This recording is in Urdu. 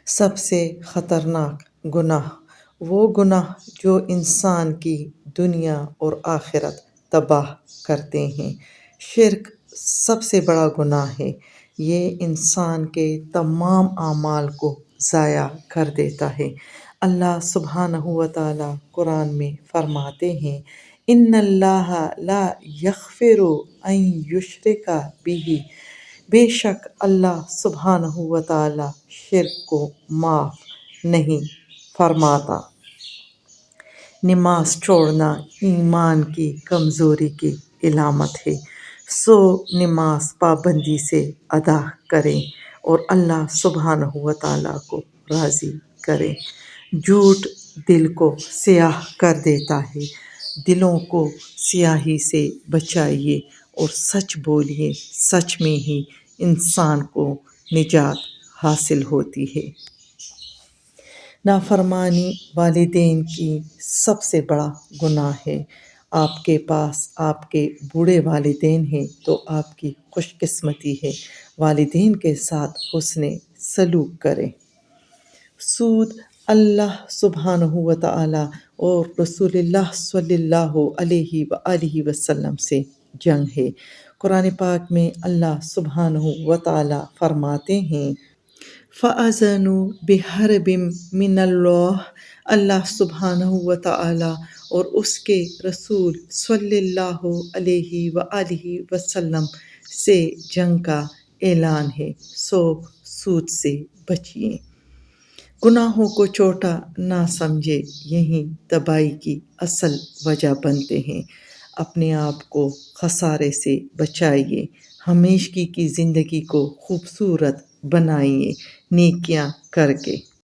سب سے خطرناک گناہ وہ گناہ جو انسان کی دنیا اور آخرت تباہ کرتے ہیں۔ شرک سب سے بڑا گناہ ہے۔ یہ انسان کے تمام اعمال کو ضائع کر دیتا ہے۔ اللہ سبحانہ و تعالیٰ قرآن میں فرماتے ہیں، ان اللہ لا یغفر ان یشرک بہ، بے شک اللہ سبحانہ و تعالیٰ شرک کو معاف نہیں فرماتا۔ نماز چھوڑنا ایمان کی کمزوری کی علامت ہے، سو نماز پابندی سے ادا کریں اور اللہ سبحانہ و تعالیٰ کو راضی کریں۔ جھوٹ دل کو سیاہ کر دیتا ہے، دلوں کو سیاہی سے بچائیے اور سچ بولیے، سچ میں ہی انسان کو نجات حاصل ہوتی ہے۔ نافرمانی والدین کی سب سے بڑا گناہ ہے۔ آپ کے پاس آپ کے بوڑھے والدین ہیں تو آپ کی خوش قسمتی ہے۔ والدین کے ساتھ حسن سلوک کریں۔ سود اللہ سبحانہ و تعالیٰ اور رسول اللہ صلی اللہ علیہ وآلہ وسلم سے جنگ ہے۔ قرآن پاک میں اللہ سبحانہ و تعالیٰ فرماتے ہیں، فَأَذَنُوا بِحَرْبٍ مِّنَ اللَّهِ، اللہ سبحانہ و تعالیٰ اور اس کے رسول صلی اللہ علیہ وآلہ وسلم سے جنگ کا اعلان ہے، سو سود سے بچیے۔ گناہوں کو چھوٹا نہ سمجھے، یہی تباہی کی اصل وجہ بنتے ہیں۔ اپنے آپ کو خسارے سے بچائیے، ہمیشگی کی زندگی کو خوبصورت بنائیے نیکیاں کر کے۔